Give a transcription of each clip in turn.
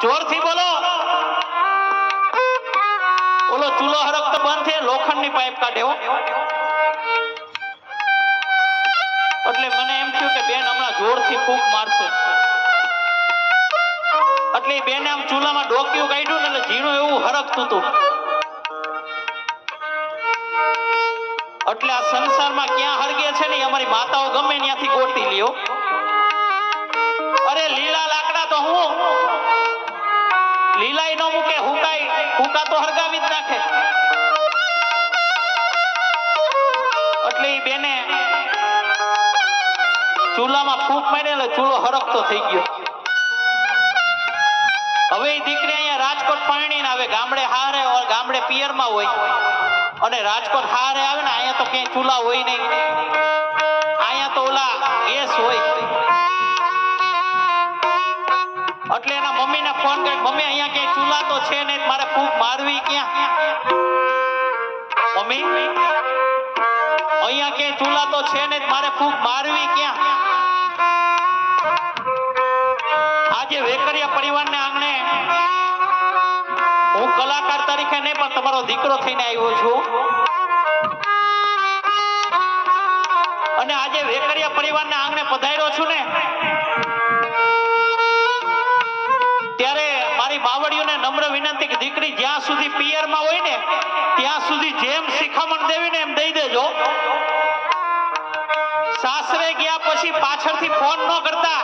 જોરથી બોલો. ઓલો ચૂલો હરકતો બંધ છે, લોખંડની પાઇપ કાઢે હો. એટલે મને એમ થયું કે બેન હમણાં જોરથી ફૂંક મારશે. એટલે બેને આમ ચૂલામાં ડોક્યું કાઢ્યું ને એટલે ઝીણું એવું હરકતું હતું. એટલે આ સંસારમાં ક્યાં હરગે છે ને અમારી માતાઓ ગમે ત્યાંથી ગોતી લ્યો. અરે લીલા લાકડા તો હું લીલાઈ નો મૂકે, હુકા તો હરગાવી જ નાખે. એટલે ઈ બેને ચૂલામાં ફૂંક મારી એટલે ચૂલો હરકતો થઈ ગયો. હવે એ દીકરી અહીંયા રાજકોટ પાણી આવે, ગામડે હારે ગામડે પિયરમાં હોય અને રાજકોટ હારે આવે ને અહીંયા તો ક્યાંય ચૂલા હોય નહીં. અહીંયા તો ઓલા ગેસ હોય. એટલે એના મમ્મીને ફોન કરી, મમ્મી અહીંયા ક્યાંય ચૂલા તો છે નહીં, મારે ફૂંક મારવી ક્યાં? મમ્મી અહીંયા ક્યાંય ચૂલા તો છે નહીં, મારે ફૂંક મારવી ક્યાં? આજે વેકરિયા પરિવારને આંગણે હું કલાકાર તરીકે નહીં પણ તમારો દીકરો થઈને આવ્યો છું. અને આજે વેકરિયા પરિવારના આંગણે પધાર્યો છું ને ત્યારે મારી બાવળીઓને નમ્ર વિનંતી કે દીકરી જ્યાં સુધી પિયરમાં હોય ને ત્યાં સુધી જેમ શિખામણ દેવી ને એમ દઈ દેજો. સાસરે ગયા પછી પાછળથી ફોન ન કરતા,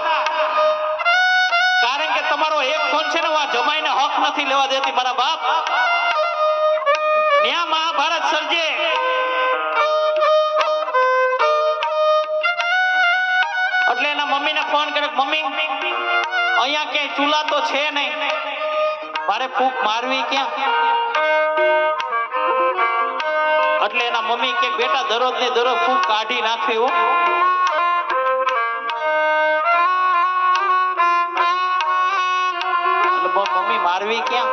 કારણ કે તમારો એક ફોન છે ને જમાઈને હક નથી લેવા દેતી મારા બાપ. ન્યા મહાભારત સર્જે. એટલે એના મમ્મીને ફોન કર્યો, મમ્મી અહીંયા ક્યાંય ચૂલા તો છે નહીં, મારે ફૂંક મારવી ક્યાં? એટલે એના મમ્મી કે બેટા દરરોજ ને દરરોજ ફૂંક કાઢી નાખવી હો. મમ્મી મારવી ક્યાં?